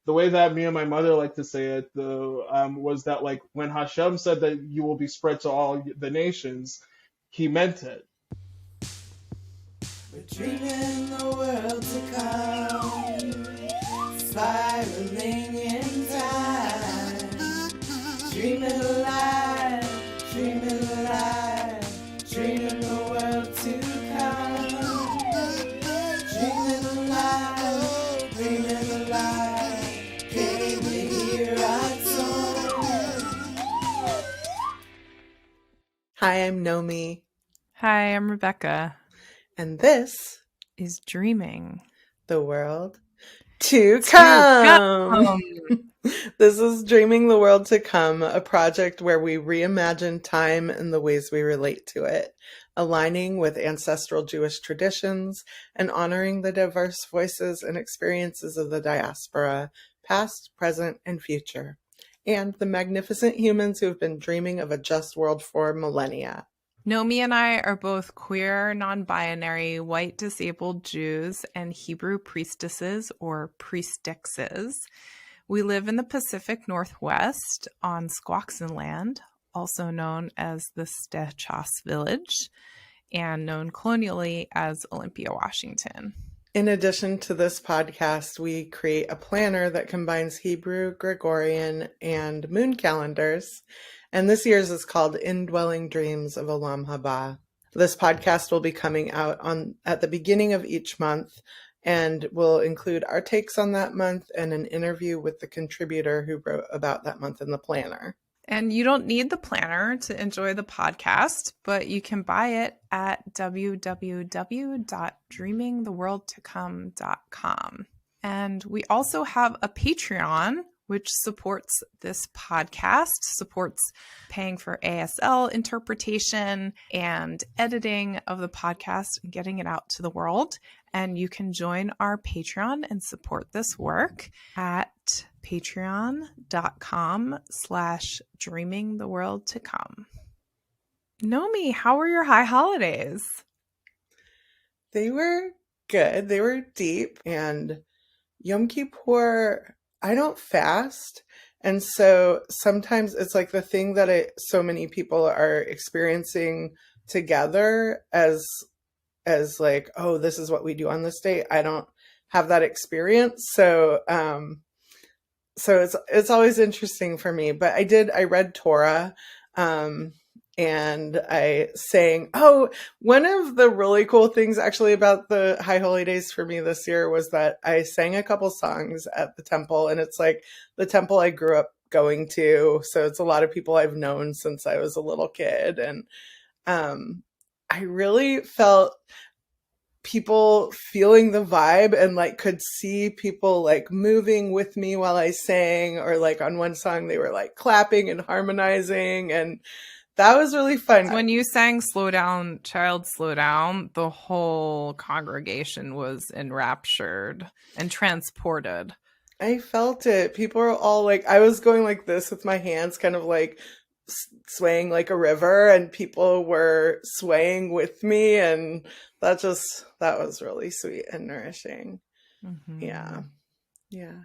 the way that me and my mother like to say it, was that like when Hashem said that you will be spread to all the nations, He meant it. We're dreaming the world to come, spiraling in time, dreaming alive, dreaming alive, dreaming the world to come, dreaming alive, dreaming alive, can you hear our song? Hi, I'm Nomi. Hi, I'm Rebecca. And this is Dreaming the World to Come. This is Dreaming the World to Come, a project where we reimagine time and the ways we relate to it, aligning with ancestral Jewish traditions and honoring the diverse voices and experiences of the diaspora, past, present, and future, and the magnificent humans who have been dreaming of a just world for millennia. Nomi and I are both queer, non-binary, white disabled Jews and Hebrew priestesses or priestesses. We live in the Pacific Northwest on Squaxin land, also known as the Stechas Village, and known colonially as Olympia, Washington. In addition to this podcast, we create a planner that combines Hebrew, Gregorian, and moon calendars. And this year's is called Indwelling Dreams of Olam Haba. This podcast will be coming out at the beginning of each month and will include our takes on that month and an interview with the contributor who wrote about that month in the planner. And you don't need the planner to enjoy the podcast, but you can buy it at www.dreamingtheworldtocome.com. And we also have a Patreon, which supports this podcast, supports paying for ASL interpretation and editing of the podcast and getting it out to the world. And you can join our Patreon and support this work at patreon.com/dreamingtheworldtocome. Nomi, how were your high holidays? They were good. They were deep. And Yom Kippur, I don't fast. And so sometimes it's like the thing that so many people are experiencing together as like, oh, this is what we do on this day. I don't have that experience. So it's always interesting for me. But I read Torah, and I sang. Oh, one of the really cool things actually about the High Holy Days for me this year was that I sang a couple songs at the temple, and it's like the temple I grew up going to. So it's a lot of people I've known since I was a little kid. And I really felt people feeling the vibe and like could see people like moving with me while I sang, or like on one song they were like clapping and harmonizing, and that was really fun. When you sang Slow Down, Child, Slow Down, the whole congregation was enraptured and transported. I felt it. People were all like, I was going like this with my hands, kind of like swaying like a river, and people were swaying with me, and that was really sweet and nourishing. Mm-hmm. Yeah.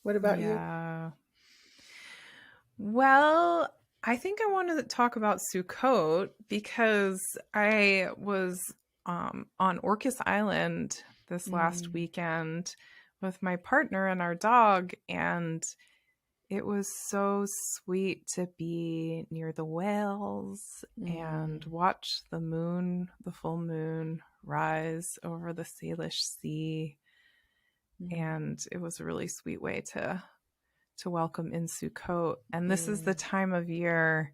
What about you? Well, I think I wanted to talk about Sukkot because I was on Orcas Island this last weekend with my partner and our dog, and it was so sweet to be near the whales and watch the full moon rise over the Salish Sea. And it was a really sweet way to welcome in Sukkot. And this is the time of year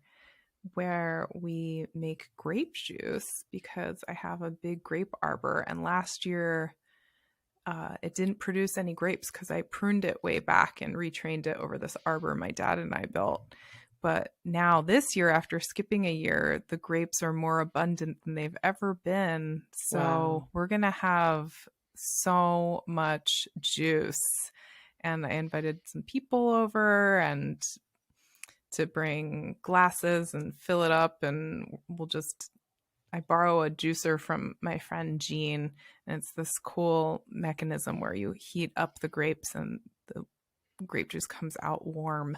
where we make grape juice because I have a big grape arbor. And last year, it didn't produce any grapes because I pruned it way back and retrained it over this arbor my dad and I built. But now this year, after skipping a year, the grapes are more abundant than they've ever been. So we're going to have so much juice. And I invited some people over and to bring glasses and fill it up. And I borrow a juicer from my friend Jean, and it's this cool mechanism where you heat up the grapes and the grape juice comes out warm.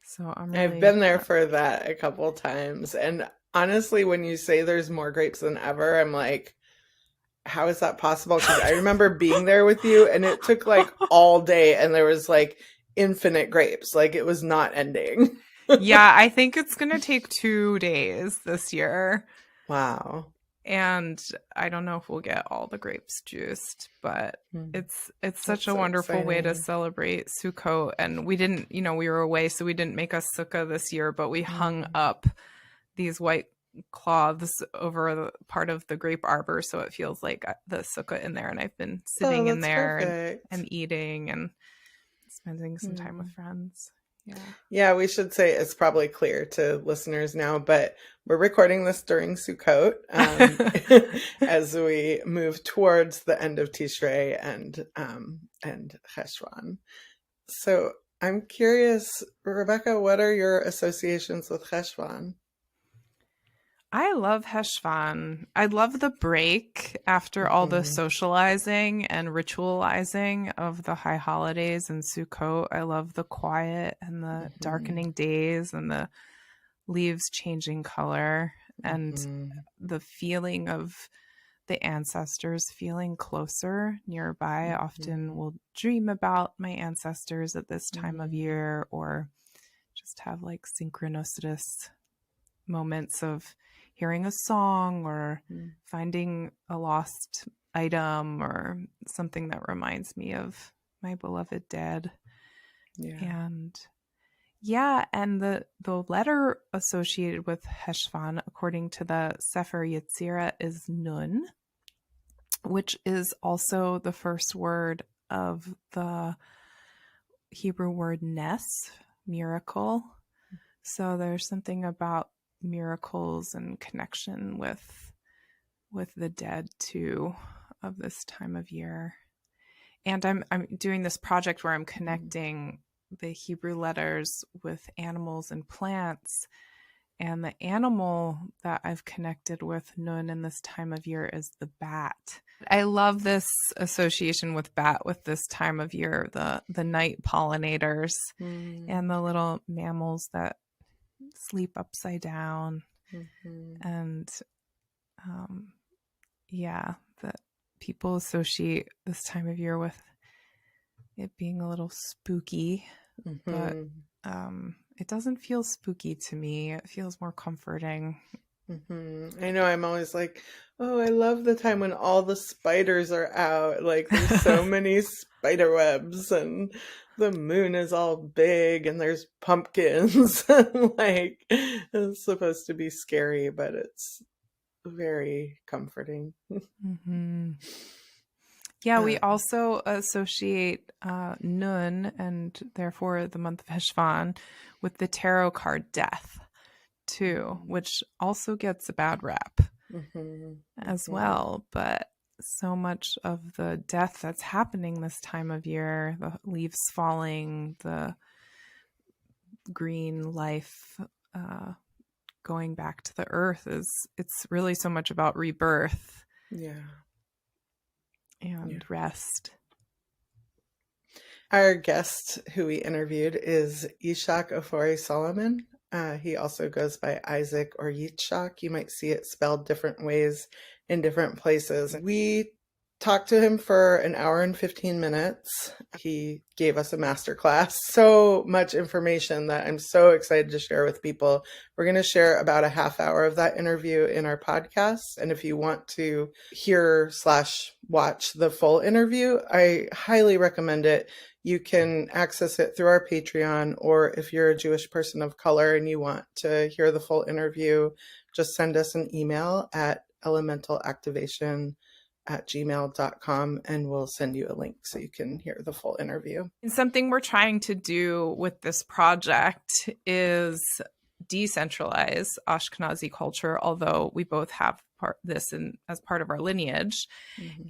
So I've been there for that a couple times. And honestly, when you say there's more grapes than ever, I'm like, how is that possible? Because I remember being there with you and it took like all day and there was like infinite grapes. Like it was not ending. Yeah, I think it's going to take 2 days this year. Wow. And I don't know if we'll get all the grapes juiced, but it's such a wonderful way to celebrate Sukkot. And we didn't, we were away, so we didn't make a sukkah this year, but we hung up these white cloths over the part of the grape arbor, so it feels like the sukkah in there. And I've been sitting in there and eating and spending some time with friends. Yeah, we should say it's probably clear to listeners now, but we're recording this during Sukkot as we move towards the end of Tishrei and Cheshvan. So I'm curious, Rebecca, what are your associations with Cheshvan? I love Cheshvan. I love the break after all the socializing and ritualizing of the high holidays and Sukkot. I love the quiet and the darkening days and the leaves changing color and the feeling of the ancestors feeling closer nearby. I often will dream about my ancestors at this time of year, or just have like synchronicitous moments of hearing a song or finding a lost item or something that reminds me of my beloved dead. And the letter associated with Cheshvan, according to the Sefer Yetzirah, is Nun, which is also the first word of the Hebrew word nes, miracle. So there's something about miracles and connection with the dead too of this time of year. And I'm doing this project where I'm connecting the Hebrew letters with animals and plants, and the animal that I've connected with Nun in this time of year is the bat. I love this association with bat with this time of year, the night pollinators and the little mammals that sleep upside down. And that people associate this time of year with it being a little spooky, but it doesn't feel spooky to me. It feels more comforting. I know, I'm always like, oh, I love the time when all the spiders are out. Like there's so many spider webs and the moon is all big and there's pumpkins. Like it's supposed to be scary, but it's very comforting. Yeah, we also associate Nun, and therefore the month of Cheshvan, with the tarot card Death too, which also gets a bad rap as well. But so much of the death that's happening this time of year, the leaves falling, the green life going back to the earth, it's really so much about rebirth and rest. Our guest who we interviewed is Yishaq Ofori Solomon. He also goes by Isaac or Yitzhak. You might see it spelled different ways in different places. We talked to him for an hour and 15 minutes. He gave us a masterclass. So much information that I'm so excited to share with people. We're going to share about a half hour of that interview in our podcast. And if you want to hear/watch the full interview, I highly recommend it. You can access it through our Patreon, or if you're a Jewish person of color and you want to hear the full interview, just send us an email at elementalactivation@gmail.com and we'll send you a link so you can hear the full interview. Something we're trying to do with this project is decentralize Ashkenazi culture, although we both have this as part of our lineage.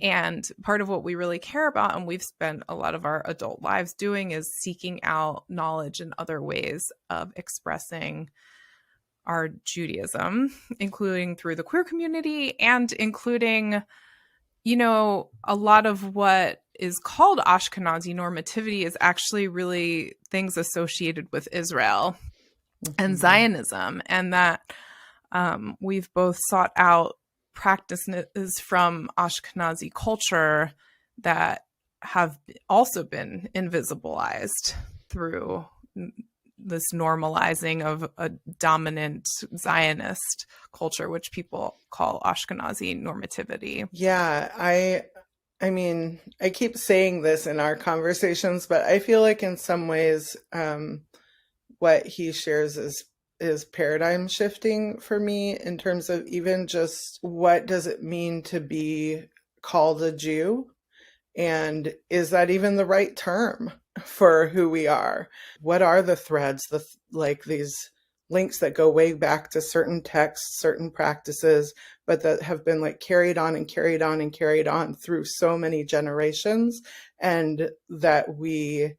And part of what we really care about, and we've spent a lot of our adult lives doing, is seeking out knowledge in other ways of expressing our Judaism, including through the queer community and including, a lot of what is called Ashkenazi normativity is actually really things associated with Israel and Zionism, and that we've both sought out practices from Ashkenazi culture that have also been invisibilized through this normalizing of a dominant Zionist culture, which people call Ashkenazi normativity. Yeah, I mean, I keep saying this in our conversations, but I feel like in some ways, what he shares is paradigm shifting for me in terms of even just what does it mean to be called a Jew? And is that even the right term for who we are? What are the threads, like these links that go way back to certain texts, certain practices, but that have been like carried on and carried on and carried on through so many generations, and that we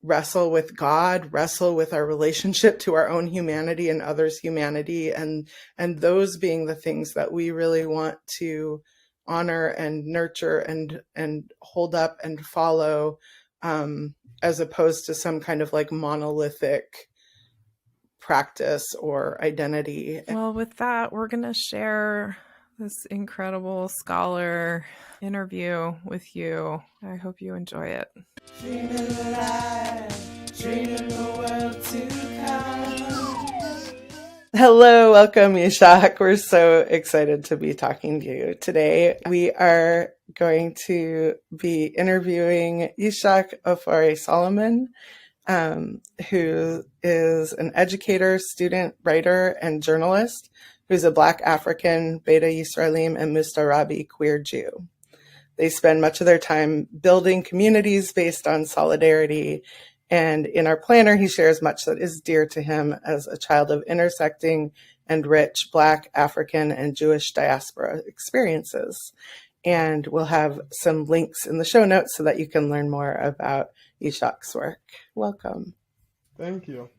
wrestle with God, wrestle with our relationship to our own humanity and others' humanity, and those being the things that we really want to honor and nurture and hold up and follow, as opposed to some kind of like monolithic practice or identity. Well, with that, we're going to share this incredible scholar interview with you. I hope you enjoy it. Dreaming alive, dreaming the world to come. Hello, welcome, Yishaq. We're so excited to be talking to you today. We are going to be interviewing Yishaq Ofori Solomon, who is an educator, student, writer, and journalist who's a Black African, Beta Yisraelim and Musta'arabi queer Jew. They spend much of their time building communities based on solidarity. And in our planner, he shares much that is dear to him as a child of intersecting and rich Black, African, and Jewish diaspora experiences. And we'll have some links in the show notes so that you can learn more about Yishaq's work. Welcome. Thank you.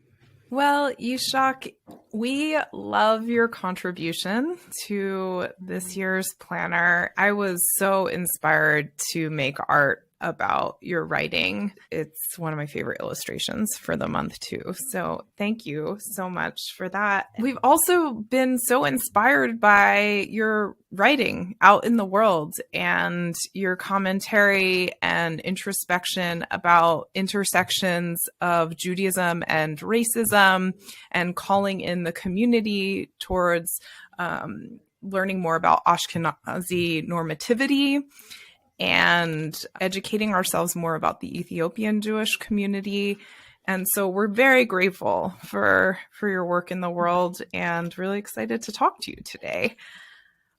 Well, Yishaq, we love your contribution to this year's planner. I was so inspired to make art about your writing. It's one of my favorite illustrations for the month too. So thank you so much for that. We've also been so inspired by your writing out in the world and your commentary and introspection about intersections of Judaism and racism, and calling in the community towards learning more about Ashkenazi normativity and educating ourselves more about the Ethiopian Jewish community. And so we're very grateful for your work in the world and really excited to talk to you today.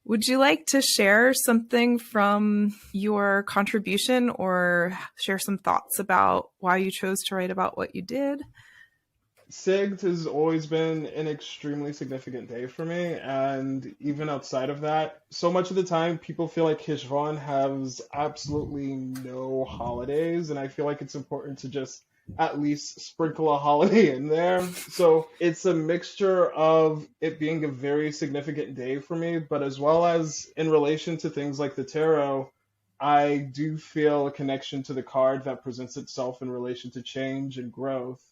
Would you like to share something from your contribution or share some thoughts about why you chose to write about what you did? SIGD has always been an extremely significant day for me, and even outside of that, so much of the time people feel like Cheshvan has absolutely no holidays, and I feel like it's important to just at least sprinkle a holiday in there. So it's a mixture of it being a very significant day for me, but as well as in relation to things like the tarot, I do feel a connection to the card that presents itself in relation to change and growth.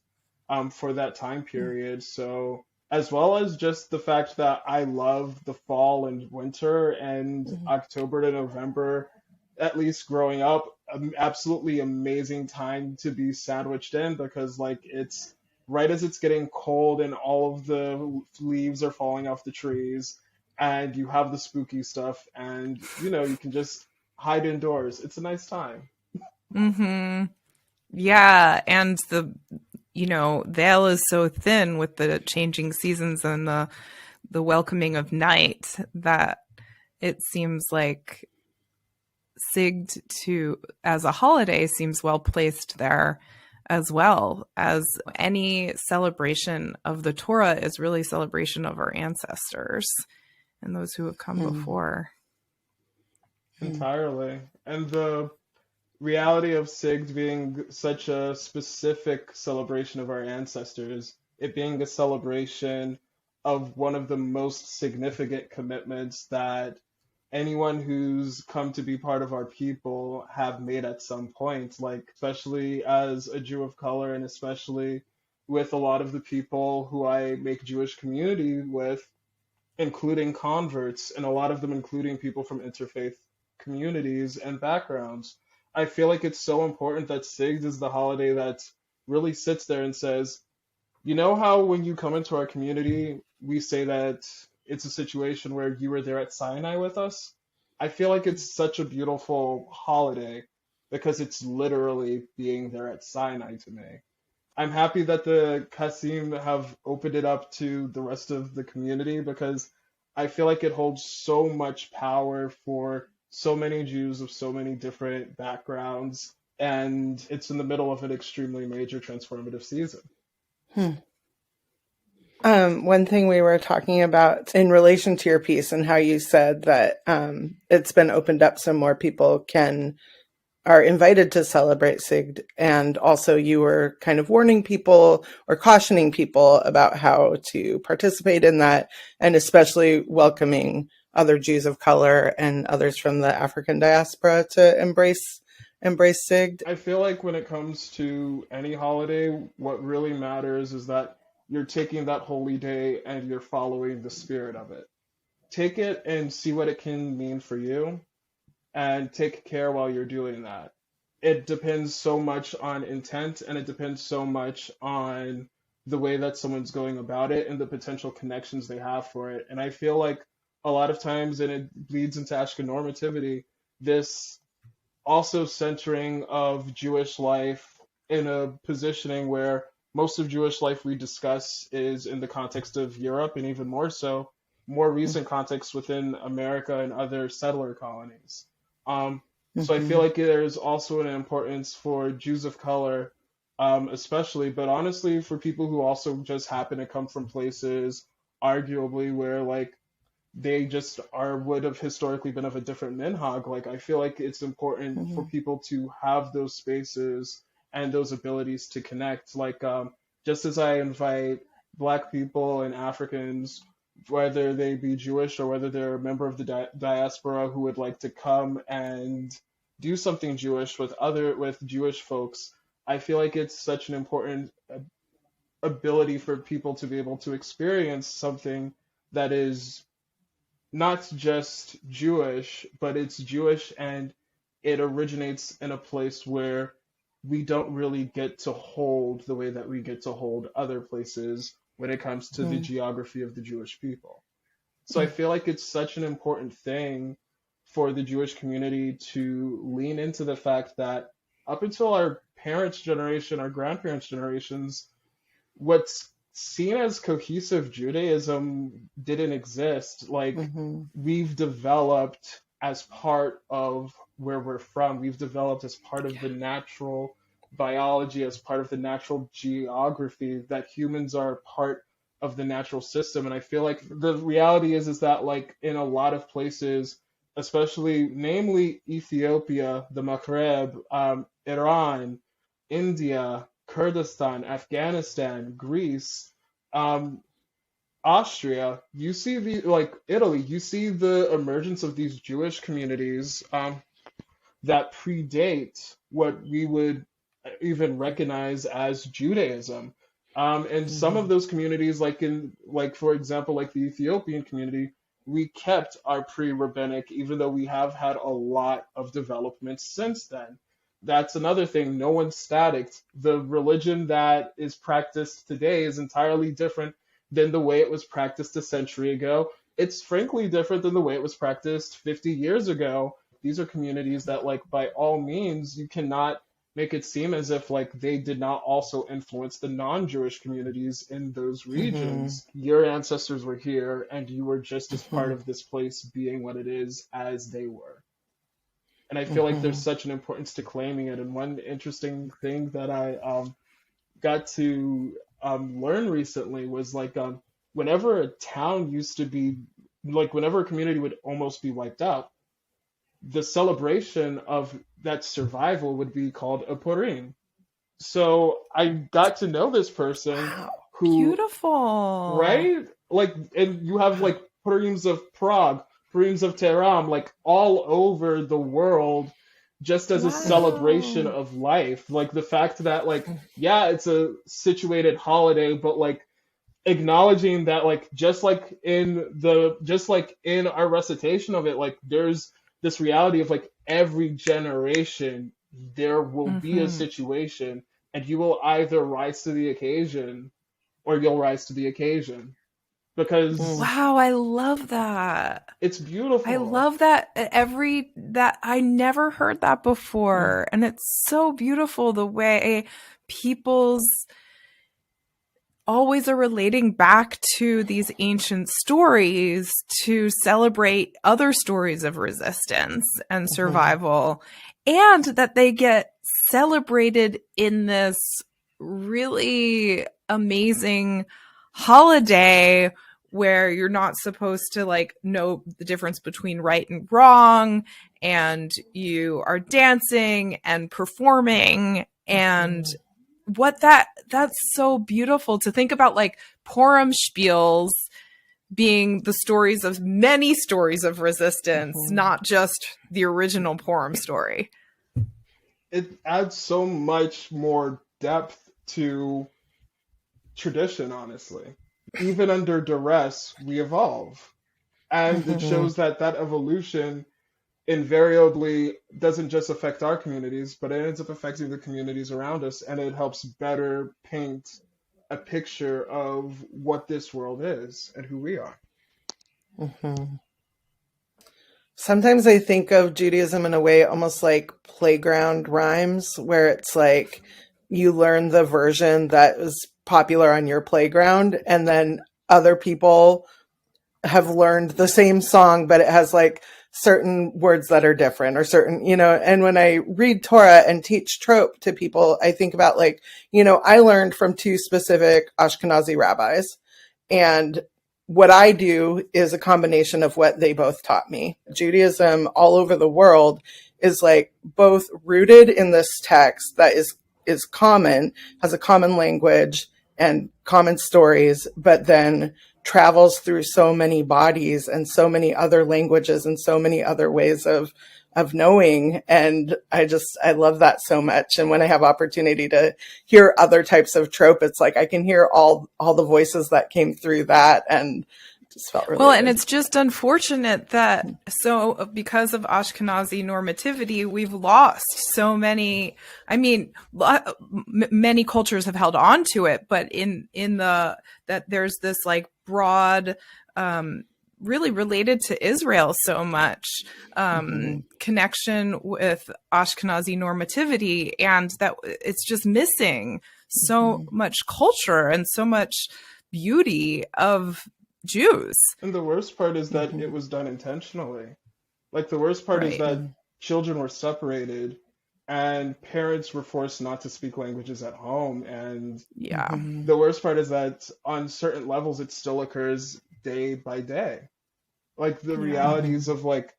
For that time period. So as well as just the fact that I love the fall and winter and October to November, at least growing up, absolutely amazing time to be sandwiched in, because like it's right as it's getting cold and all of the leaves are falling off the trees and you have the spooky stuff and you know you can just hide indoors. It's a nice time. Yeah, and the veil is so thin with the changing seasons and the welcoming of night that it seems like SIGD as a holiday seems well placed there, as well as any celebration of the Torah is really celebration of our ancestors and those who have come before. Entirely. And the reality of SIGD being such a specific celebration of our ancestors, it being a celebration of one of the most significant commitments that anyone who's come to be part of our people have made at some point, like especially as a Jew of color and especially with a lot of the people who I make Jewish community with, including converts, and a lot of them including people from interfaith communities and backgrounds. I feel like it's so important that Sigd is the holiday that really sits there and says, you know how when you come into our community, we say that it's a situation where you were there at Sinai with us? I feel like it's such a beautiful holiday because it's literally being there at Sinai to me. I'm happy that the Qasim have opened it up to the rest of the community because I feel like it holds so much power for so many Jews of so many different backgrounds, and it's in the middle of an extremely major transformative season. One thing we were talking about in relation to your piece and how you said that it's been opened up so more people are invited to celebrate Sigd, and also you were kind of warning people or cautioning people about how to participate in that, and especially welcoming other Jews of color and others from the African diaspora to embrace Sigd. I feel like when it comes to any holiday, what really matters is that you're taking that holy day and you're following the spirit of it. Take it and see what it can mean for you, and take care while you're doing that. It depends so much on intent, and it depends so much on the way that someone's going about it and the potential connections they have for it. And I feel like a lot of times, and it bleeds into Ashken normativity, this also centering of Jewish life in a positioning where most of Jewish life we discuss is in the context of Europe, and even more so, more recent context within America and other settler colonies. So I feel like there's also an importance for Jews of color, especially, but honestly for people who also just happen to come from places, arguably, where like they just would have historically been of a different minhag. Like I feel like it's important for people to have those spaces and those abilities to connect. Like just as I invite Black people and Africans, whether they be Jewish or whether they're a member of the diaspora who would like to come and do something Jewish with Jewish folks, I feel like it's such an important ability for people to be able to experience something that is not just Jewish, but it's Jewish and it originates in a place where we don't really get to hold the way that we get to hold other places when it comes to the geography of the Jewish people. So I feel like it's such an important thing for the Jewish community to lean into the fact that up until our parents' generation, our grandparents' generations, what's seen as cohesive Judaism didn't exist. Like we've developed as part of where we're from. We've developed as part of the natural biology, as part of the natural geography, that humans are part of the natural system. And I feel like the reality is that like in a lot of places, especially namely Ethiopia, the Maghreb, Iran, India, Kurdistan, Afghanistan, Greece, Austria, you see Italy, you see the emergence of these Jewish communities that predate what we would even recognize as Judaism. And some of those communities, for example, like the Ethiopian community, we kept our pre-rabbinic, even though we have had a lot of development since then. That's another thing. No one's static. The religion that is practiced today is entirely different than the way it was practiced a century ago. It's frankly different than the way it was practiced 50 years ago. These are communities that, like, by all means, you cannot make it seem as if, like, they did not also influence the non-Jewish communities in those regions. Your ancestors were here, and you were just as part of this place being what it is as they were. And I feel like there's such an importance to claiming it. And one interesting thing that I got to learn recently was like whenever a town used to be, like whenever a community would almost be wiped out, the celebration of that survival would be called a Purim. So I got to know this person who... Beautiful. Right? Like, and you have like Purims of Prague, Purim of Tehran, like all over the world, just as a celebration Wow. of life. Like the fact that like, yeah, it's a situated holiday, but like acknowledging that like just like in our recitation of it, like there's this reality of like every generation there will be a Hmm. situation and you will either rise to the occasion or you'll rise to the occasion because Wow, I love that. it's I beautiful. love that that I never heard that before. And it's so beautiful the way people's always are relating back to these ancient stories to celebrate other stories of resistance and survival, and that they get celebrated in this really amazing holiday where you're not supposed to like know the difference between right and wrong, and you are dancing and performing. And that's so beautiful to think about, like Purim spiels being the stories of many stories of resistance, not just the original Purim story. It adds so much more depth to tradition, honestly. Even under duress, we evolve. And it shows that that evolution invariably doesn't just affect our communities, but it ends up affecting the communities around us, and it helps better paint a picture of what this world is and who we are. Sometimes I think of Judaism in a way almost like playground rhymes, where it's like you learn the version that is popular on your playground, and then other people have learned the same song, but it has like certain words that are different or certain, and when I read Torah and teach trope to people, I think about like, I learned from two specific Ashkenazi rabbis, and what I do is a combination of what they both taught me. Judaism all over the world is like both rooted in this text that is common, has a common language and common stories, but then travels through so many bodies and so many other languages and so many other ways of knowing. And I love that so much. And when I have opportunity to hear other types of trope, it's like I can hear all the voices that came through that, and just felt really Well, and good. it's just unfortunate that because of Ashkenazi normativity, we've lost so many. I mean, many cultures have held on to it, but that there's this like broad, really related to Israel so much connection with Ashkenazi normativity, and that it's just missing so much culture and so much beauty of Jews. And the worst part is that it was done intentionally. Like the worst part is Right. that children were separated and parents were forced not to speak languages at home. And Yeah. the worst part is that on certain levels, it still occurs day by day. Like the realities of like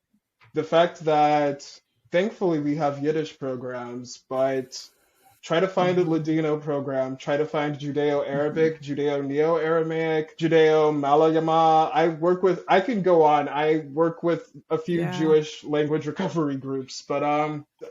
the fact that thankfully we have Yiddish programs, but try to find a Ladino program, try to find Judeo-Arabic, Judeo-Neo-Aramaic, Judeo-Malayama. I can go on. I work with a few Jewish language recovery groups, but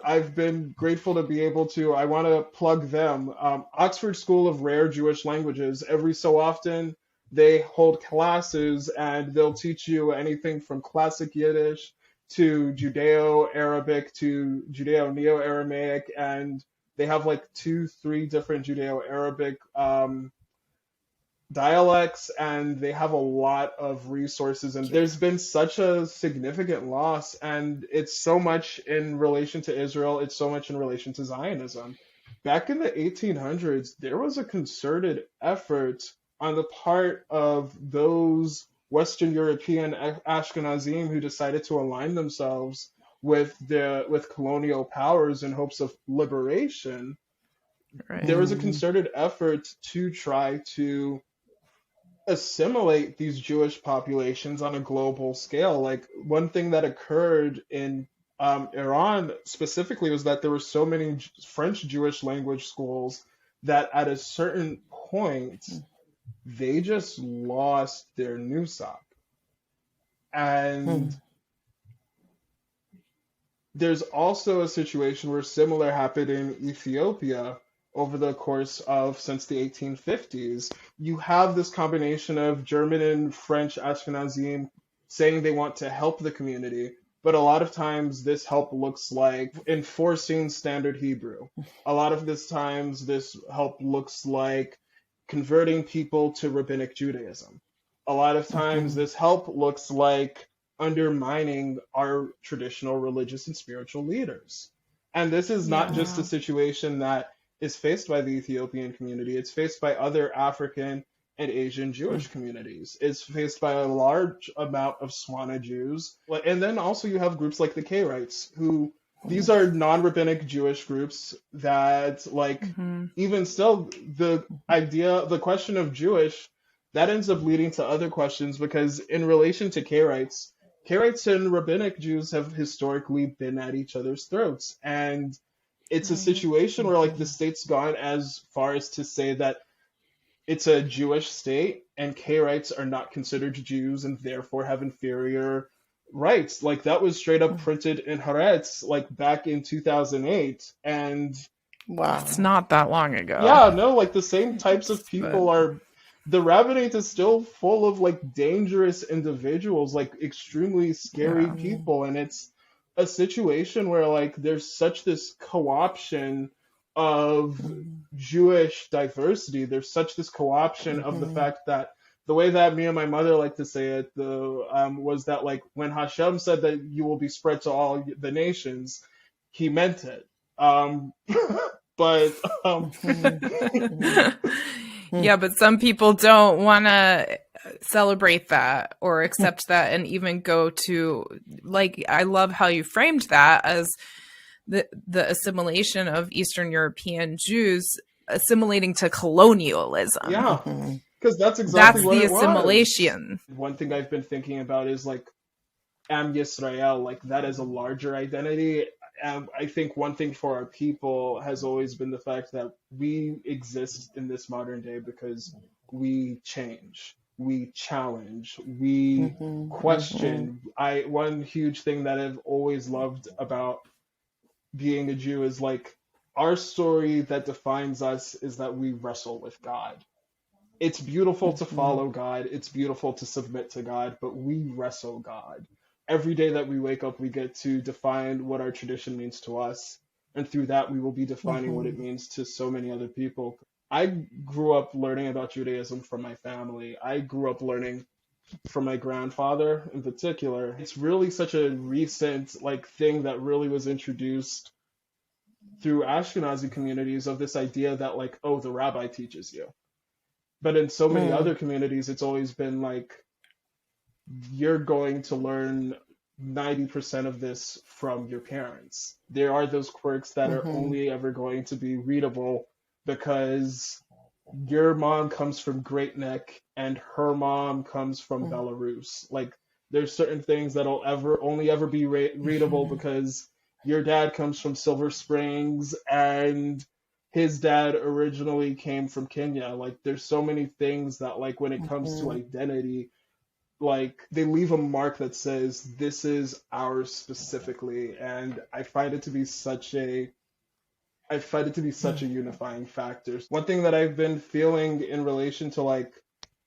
I've been grateful to be able to, I want to plug them. Oxford School of Rare Jewish Languages, every so often, they hold classes and they'll teach you anything from classic Yiddish to Judeo-Arabic to Judeo-Neo-Aramaic, and they have like 2-3 different Judeo-Arabic dialects, and they have a lot of resources. And there's been such a significant loss, and it's so much in relation to Israel, it's so much in relation to Zionism. Back in the 1800s, there was a concerted effort on the part of those Western European Ashkenazim who decided to align themselves with colonial powers in hopes of liberation. Right. There was a concerted effort to try to assimilate these Jewish populations on a global scale. Like one thing that occurred in Iran specifically was that there were so many French Jewish language schools that at a certain point they just lost their nusach. And There's also a situation where similar happened in Ethiopia over the course of since the 1850s. You have this combination of German and French Ashkenazim saying they want to help the community, but a lot of times this help looks like enforcing standard Hebrew. A lot of this times this help looks like converting people to rabbinic Judaism. A lot of times this help looks like undermining our traditional religious and spiritual leaders. And this is not just a situation that is faced by the Ethiopian community, it's faced by other African and Asian Jewish communities. It's faced by a large amount of Swana Jews. And then also you have groups like the Karaites, who these are non-rabbinic Jewish groups that, like, even still, the question of Jewish, that ends up leading to other questions, because in relation to Karaites and rabbinic Jews have historically been at each other's throats. And it's a situation where, like, the state's gone as far as to say that it's a Jewish state and Karaites are not considered Jews and therefore have inferior rights. Like, that was straight up printed in Haaretz, like, back in 2008. And wow, it's not that long ago. Yeah, no, like, the same types of people are. The rabbinate is still full of, like, dangerous individuals, like, extremely scary people. And it's a situation where, like, there's such this co-option of Jewish diversity. There's such this co-option of the fact that the way that me and my mother like to say it was that, like, when Hashem said that you will be spread to all the nations, he meant it. Yeah, but some people don't want to celebrate that or accept that and even go to, like, I love how you framed that as the assimilation of Eastern European Jews assimilating to colonialism. Yeah, because that's exactly what it was. That's the assimilation. One thing I've been thinking about is, like, Am Yisrael, like, that as a larger identity. I think one thing for our people has always been the fact that we exist in this modern day because we change, we challenge, we question. One huge thing that I've always loved about being a Jew is, like, our story that defines us is that we wrestle with God. It's beautiful to follow God, it's beautiful to submit to God, but we wrestle God. Every day that we wake up, we get to define what our tradition means to us. And through that, we will be defining what it means to so many other people. I grew up learning about Judaism from my family. I grew up learning from my grandfather in particular. It's really such a recent, like, thing that really was introduced through Ashkenazi communities of this idea that, like, oh, the rabbi teaches you. But in so many other communities, it's always been like, you're going to learn 90% of this from your parents. There are those quirks that are only ever going to be readable because your mom comes from Great Neck and her mom comes from Belarus. Like, there's certain things that'll only ever be readable because your dad comes from Silver Springs and his dad originally came from Kenya. Like, there's so many things that, like, when it comes to identity, like, they leave a mark that says this is ours specifically, and I find it to be such a unifying factor. One thing that I've been feeling in relation to, like,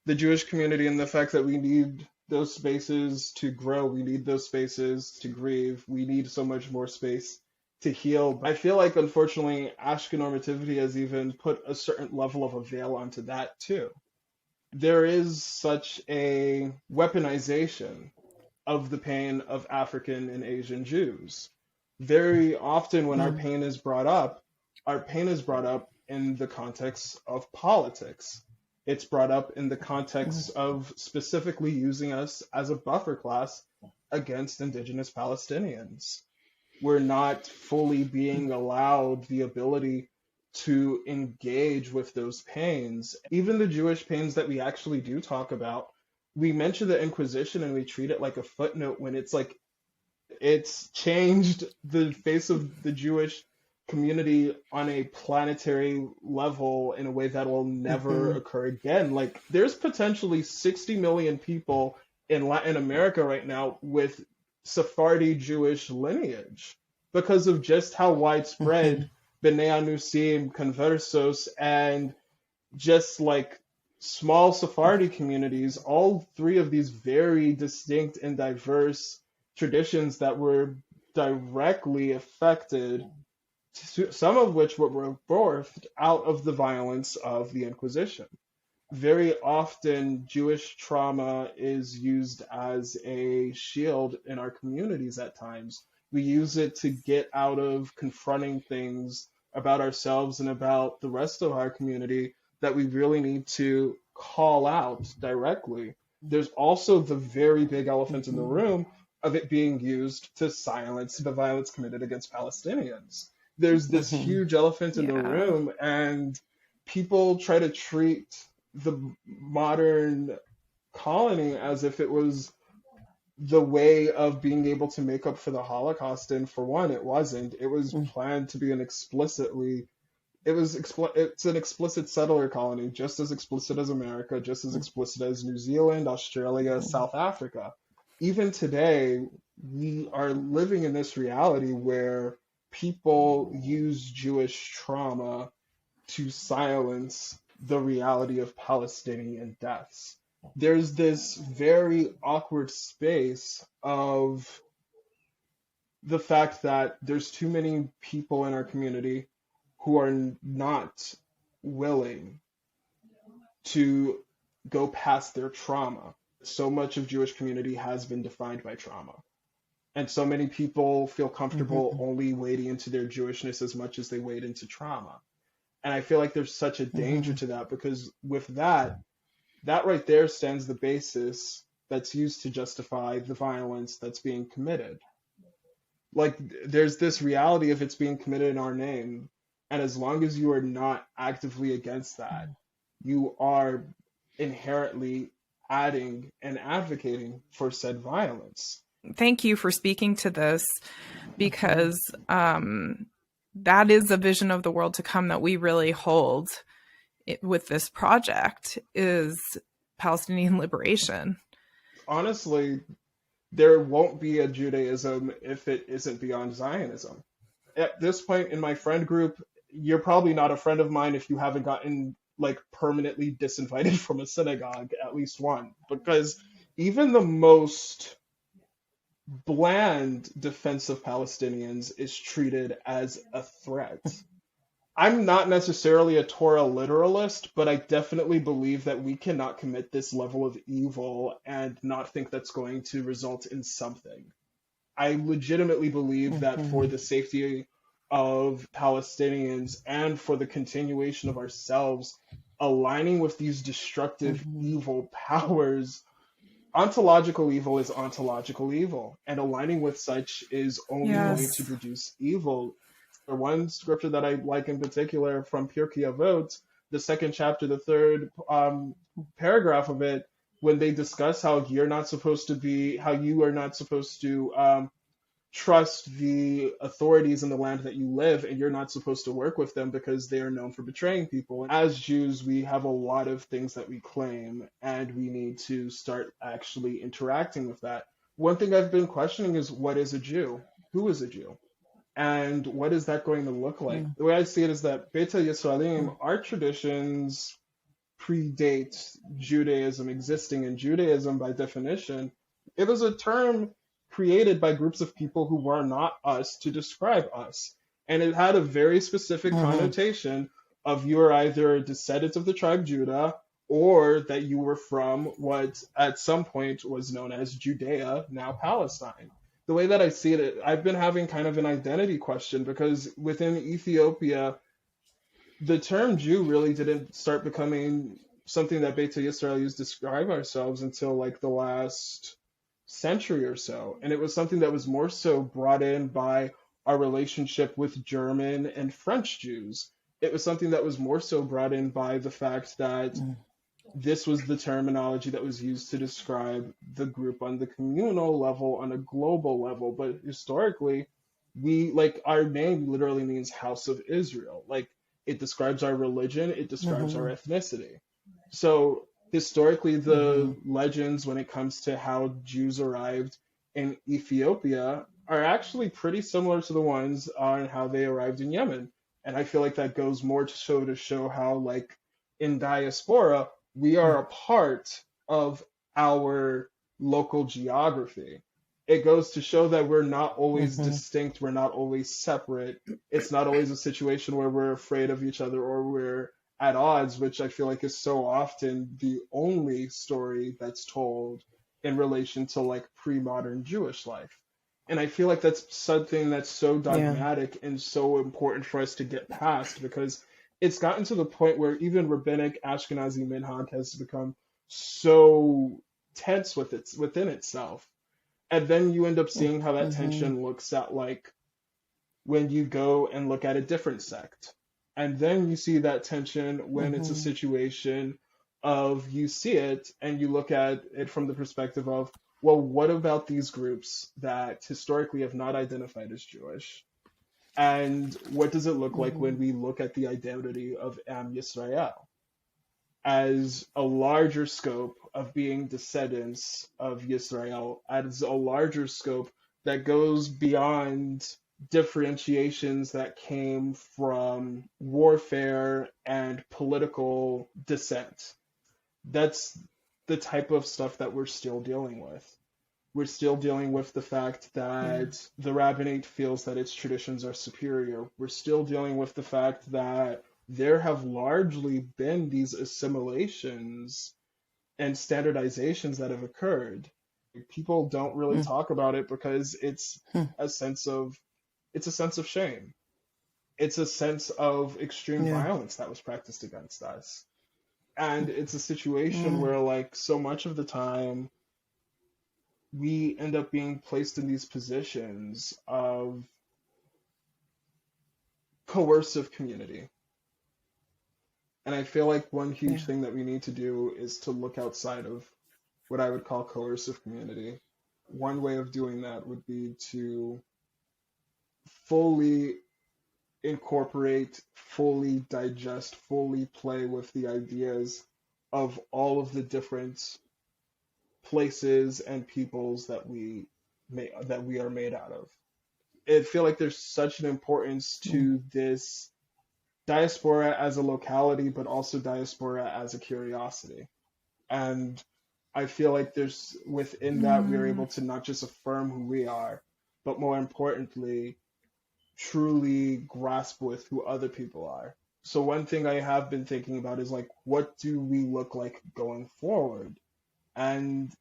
the Jewish community and the fact that we need those spaces to grow, we need those spaces to grieve, we need so much more space to heal. I feel like, unfortunately, Ashkenormativity has even put a certain level of a veil onto that too. There is such a weaponization of the pain of African and Asian Jews. Very often when our pain is brought up in the context of politics. It's brought up in the context of specifically using us as a buffer class against indigenous Palestinians. We're not fully being allowed the ability to engage with those pains. Even the Jewish pains that we actually do talk about, we mention the Inquisition and we treat it like a footnote when it's like, it's changed the face of the Jewish community on a planetary level in a way that will never occur again. Like, there's potentially 60 million people in Latin America right now with Sephardi Jewish lineage. because of just how widespread B'nai Anusim, Conversos, and just like small Sephardi communities, all three of these very distinct and diverse traditions that were directly affected, some of which were birthed out of the violence of the Inquisition. Very often, Jewish trauma is used as a shield in our communities at times. We use it to get out of confronting things about ourselves and about the rest of our community that we really need to call out directly. There's also the very big elephant in the room of it being used to silence the violence committed against Palestinians. There's this huge elephant in the room, and people try to treat the modern colony as if it was the way of being able to make up for the Holocaust. And for one, it wasn't. It was planned to be an explicitly, it's an explicit settler colony, just as explicit as America, just as explicit as New Zealand, Australia, South Africa. Even today, we are living in this reality where people use Jewish trauma to silence the reality of Palestinian deaths. There's this very awkward space of the fact that there's too many people in our community who are not willing to go past their trauma. So much of Jewish community has been defined by trauma. And so many people feel comfortable only wading into their Jewishness as much as they wade into trauma. And I feel like there's such a danger to that, because with that right there stands the basis that's used to justify the violence that's being committed. Like, there's this reality of it's being committed in our name. And as long as you are not actively against that, you are inherently adding and advocating for said violence. Thank you for speaking to this, because that is a vision of the world to come that we really hold with this project, is Palestinian liberation. Honestly, there won't be a Judaism if it isn't beyond Zionism. At this point in my friend group, you're probably not a friend of mine if you haven't gotten like permanently disinvited from a synagogue, at least one, because even the most bland defense of Palestinians is treated as a threat. I'm not necessarily a Torah literalist, but I definitely believe that we cannot commit this level of evil and not think that's going to result in something. I legitimately believe that for the safety of Palestinians and for the continuation of ourselves, aligning with these destructive evil powers, ontological evil is ontological evil, and aligning with such is only going to produce evil. For one scripture that I like in particular from Pirkei Avot, the second chapter, the third paragraph of it, when they discuss how you are not supposed to trust the authorities in the land that you live, and you're not supposed to work with them because they are known for betraying people. And as Jews, we have a lot of things that we claim, and we need to start actually interacting with that. One thing I've been questioning is, what is a Jew? Who is a Jew? And what is that going to look like? The way I see it is that Beta Yisraelim, our traditions predate Judaism existing, and Judaism, by definition, it was a term created by groups of people who were not us to describe us. And it had a very specific connotation of you are either a descendant of the tribe Judah, or that you were from what at some point was known as Judea, now Palestine. The way that I see it, I've been having kind of an identity question, because within Ethiopia, the term Jew really didn't start becoming something that Beta Yisrael used to describe ourselves until like the last century or so. And it was something that was more so brought in by our relationship with German and French Jews. It was something that was more so brought in by the fact that this was the terminology that was used to describe the group on the communal level, on a global level. But historically, our name literally means House of Israel. Like, it describes our religion, it describes our ethnicity. So historically, the legends when it comes to how Jews arrived in Ethiopia are actually pretty similar to the ones on how they arrived in Yemen. And I feel like that goes more to show how, like, in diaspora, we are a part of our local geography. It goes to show that we're not always distinct, we're not always separate. It's not always a situation where we're afraid of each other or we're at odds, which I feel like is so often the only story that's told in relation to, like, pre-modern Jewish life. And I feel like that's something that's so dogmatic and so important for us to get past, because it's gotten to the point where even rabbinic Ashkenazi minhag has become so tense within itself. And then you end up seeing how that tension looks at, like, when you go and look at a different sect. And then you see that tension when it's a situation of, you see it and you look at it from the perspective of, well, what about these groups that historically have not identified as Jewish? And what does it look like when we look at the identity of Am Yisrael as a larger scope of being descendants of Yisrael, as a larger scope that goes beyond differentiations that came from warfare and political dissent? That's the type of stuff that we're still dealing with. We're still dealing with the fact that the rabbinate feels that its traditions are superior. We're still dealing with the fact that there have largely been these assimilations and standardizations that have occurred. People don't really talk about it because it's a sense of shame. It's a sense of extreme violence that was practiced against us. And it's a situation where, like, so much of the time we end up being placed in these positions of coercive community. And I feel like one huge thing that we need to do is to look outside of what I would call coercive community. One way of doing that would be to fully incorporate, fully digest, fully play with the ideas of all of the different places and peoples that we are made out of. I feel like there's such an importance to this diaspora as a locality, but also diaspora as a curiosity. And I feel like there's, within that, we're able to not just affirm who we are, but more importantly, truly grasp with who other people are. So one thing I have been thinking about is, like, what do we look like going forward? And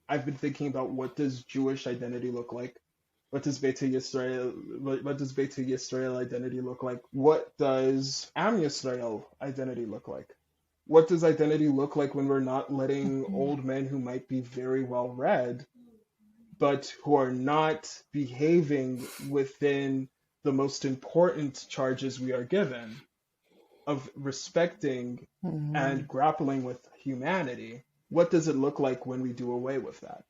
I've been thinking about, what does Jewish identity look like? What does Beta Yisrael identity look like? What does Am Yisrael identity look like? What does identity look like when we're not letting old men who might be very well read, but who are not behaving within the most important charges we are given of respecting and grappling with humanity? What does it look like when we do away with that?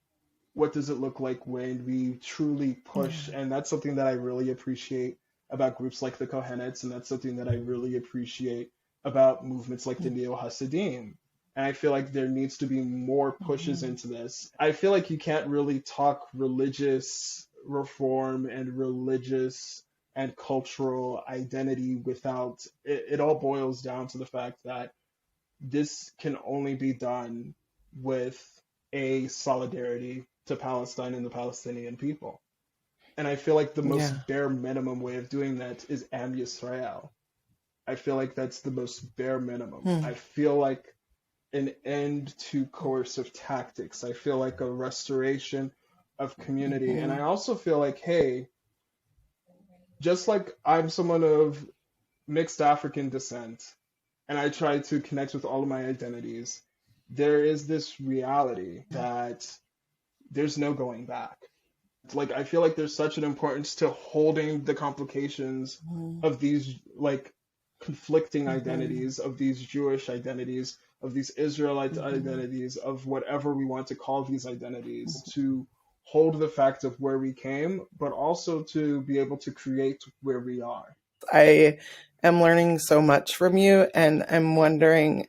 What does it look like when we truly push? And that's something that I really appreciate about groups like the Kohenets, and that's something that I really appreciate about movements like the Neo-Hasidim. And I feel like there needs to be more pushes into this. I feel like you can't really talk religious reform and religious and cultural identity without it all boils down to the fact that this can only be done with a solidarity to Palestine and the Palestinian people. And I feel like the most bare minimum way of doing that is Am Yisrael. I feel like that's the most bare minimum. I feel like an end to coercive tactics. I feel like a restoration of community. And I also feel like, hey, just like I'm someone of mixed African descent, and I try to connect with all of my identities, there is this reality that there's no going back. Like, I feel like there's such an importance to holding the complications of these, like, conflicting identities, of these Jewish identities, of these Israelite identities, of whatever we want to call these identities, to hold the fact of where we came, but also to be able to create where we are. I am learning so much from you, and I'm wondering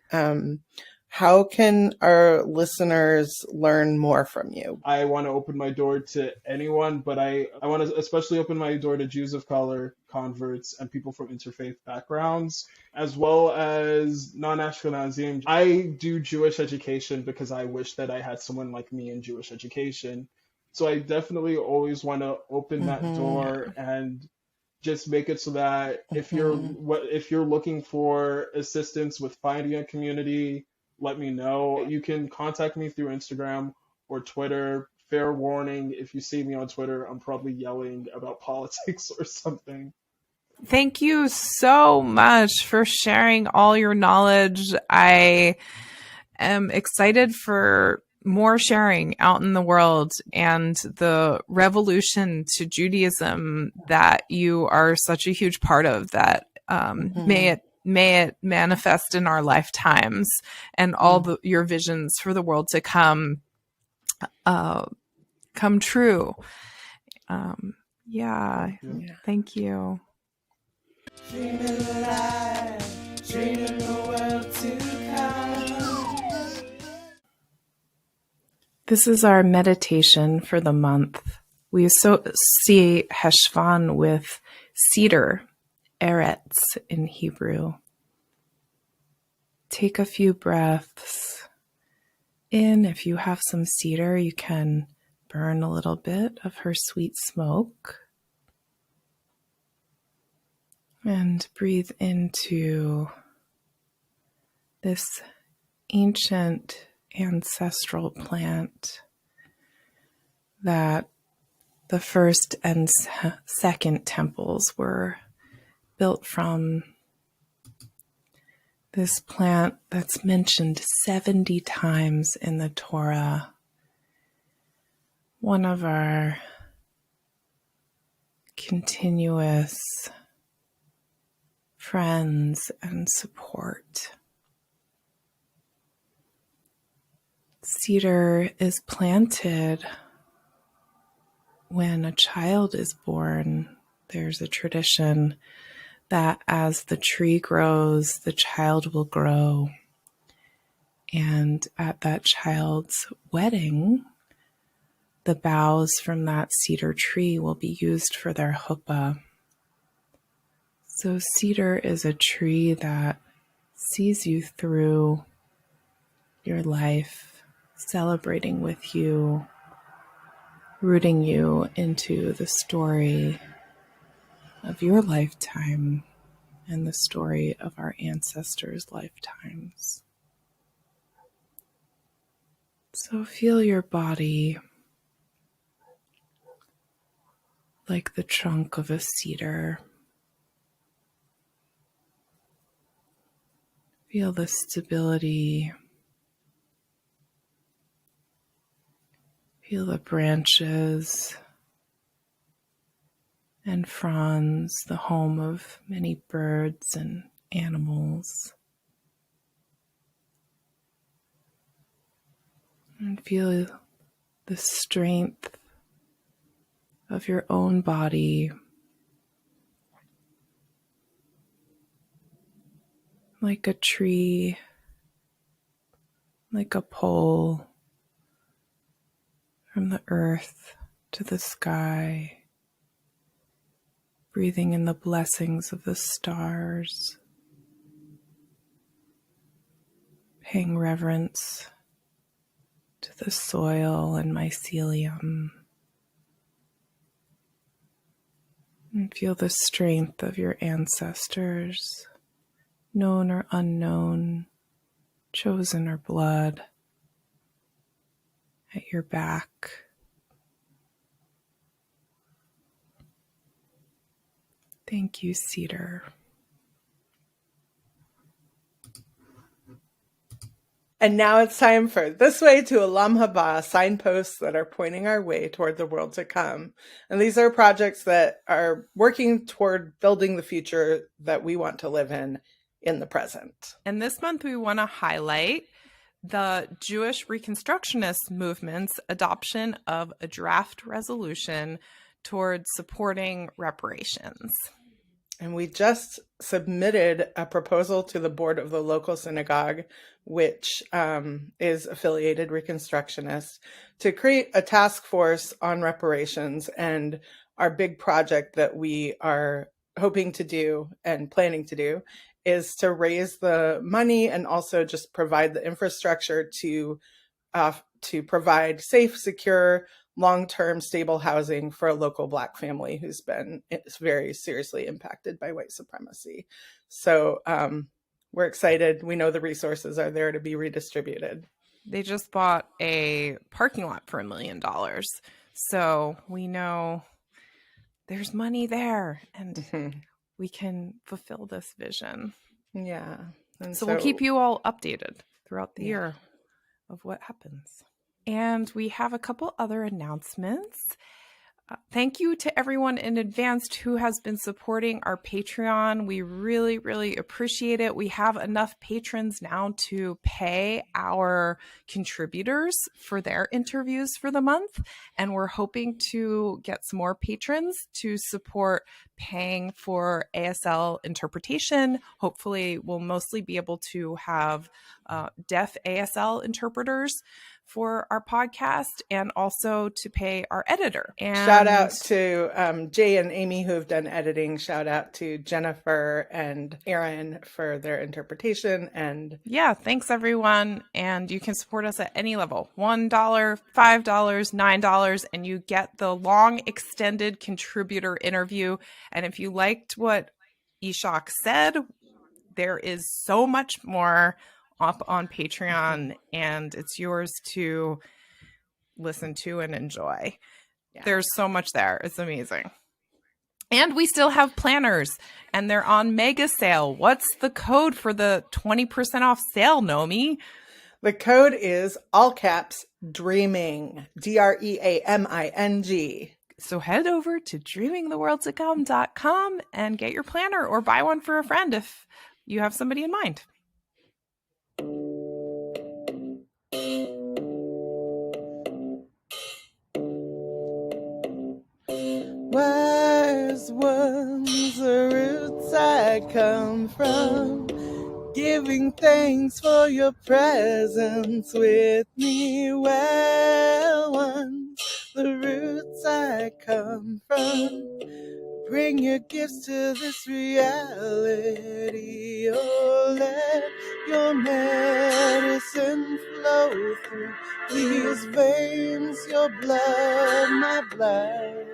how can our listeners learn more from you? I want to open my door to anyone, but I want to especially open my door to Jews of color, converts, and people from interfaith backgrounds, as well as non-Ashkenazim. I do Jewish education because I wish that I had someone like me in Jewish education. So I definitely always want to open that door and just make it so that if you're looking for assistance with finding a community, let me know. You can contact me through Instagram or Twitter. Fair warning, if you see me on Twitter, I'm probably yelling about politics or something. Thank you so much for sharing all your knowledge. I am excited for more sharing out in the world and the revolution to Judaism that you are such a huge part of, that may it manifest in our lifetimes, and all your visions for the world to come true. Thank you. Dreaming alive, dreaming the world to come. This is our meditation for the month. We see Cheshvan with cedar, eretz in Hebrew. Take a few breaths in. If you have some cedar, you can burn a little bit of her sweet smoke. And breathe into this ancient ancestral plant that the first and second temples were built from. This plant that's mentioned 70 times in the Torah. One of our continuous friends and support. Cedar is planted when a child is born. There's a tradition that as the tree grows, the child will grow. And at that child's wedding, the boughs from that cedar tree will be used for their chuppah. So cedar is a tree that sees you through your life, celebrating with you, rooting you into the story of your lifetime and the story of our ancestors' lifetimes. So feel your body like the trunk of a cedar. Feel the stability. Feel the branches and fronds, the home of many birds and animals. And feel the strength of your own body, like a tree, like a pole, from the earth to the sky, breathing in the blessings of the stars, paying reverence to the soil and mycelium, and feel the strength of your ancestors, known or unknown, chosen or blood, at your back. Thank you, cedar. And now it's time for This Way to Olam Haba, signposts that are pointing our way toward the world to come. And these are projects that are working toward building the future that we want to live in the present. And this month we want to highlight the Jewish Reconstructionist movement's adoption of a draft resolution towards supporting reparations. And we just submitted a proposal to the board of the local synagogue, which is affiliated Reconstructionist, to create a task force on reparations. And our big project that we are hoping to do and planning to do is to raise the money and also just provide the infrastructure to provide safe, secure, long-term stable housing for a local Black family who's been very seriously impacted by white supremacy. So we're excited. We know the resources are there to be redistributed. They just bought a parking lot for $1 million. So we know there's money there and we can fulfill this vision. Yeah. And so we'll keep you all updated throughout the year of what happens. And we have a couple other announcements. Thank you to everyone in advance who has been supporting our Patreon. We really, really appreciate it. We have enough patrons now to pay our contributors for their interviews for the month. And we're hoping to get some more patrons to support paying for ASL interpretation. Hopefully, we'll mostly be able to have deaf ASL interpreters for our podcast and also to pay our editor. And shout out to Jay and Amy who have done editing. Shout out to Jennifer and Aaron for their interpretation. And yeah, thanks everyone. And you can support us at any level, $1, $5, $9, and you get the long extended contributor interview. And if you liked what Yishaq said, there is so much more up on Patreon, and it's yours to listen to and enjoy. Yeah. There's so much there. It's amazing. And we still have planners, and they're on mega sale. What's the code for the 20% off sale, Nomi? The code is all caps DREAMING, DREAMING. So head over to dreamingtheworldtocome.com and get your planner or buy one for a friend if you have somebody in mind. Where's one's the roots I come from, giving thanks for your presence with me. Where one's the roots I come from, bring your gifts to this reality. Oh, let your medicine flow through these veins, your blood, my blood.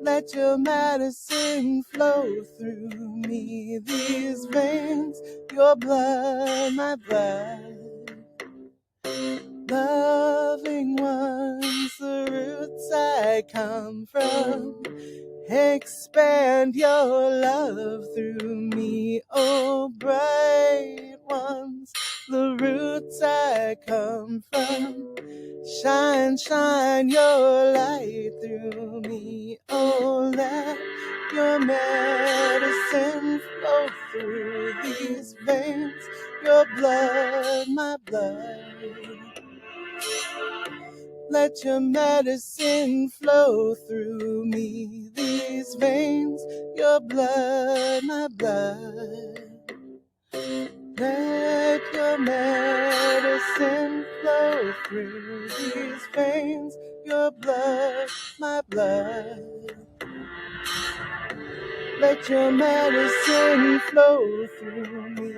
Let your medicine flow through me, these veins, your blood, my blood. Loving ones, the roots I come from, expand your love through me, oh bright ones, the roots I come from. Shine, shine your light through me, oh let your medicine flow through these veins, your blood, my blood. Let your medicine flow through me, these veins, your blood, my blood. Let your medicine flow through these veins, your blood, my blood. Let your medicine flow through me,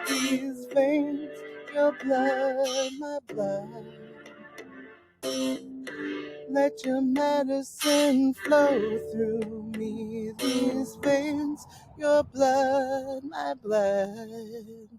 these veins, your blood, my blood. Let your medicine flow through me, these veins, your blood, my blood.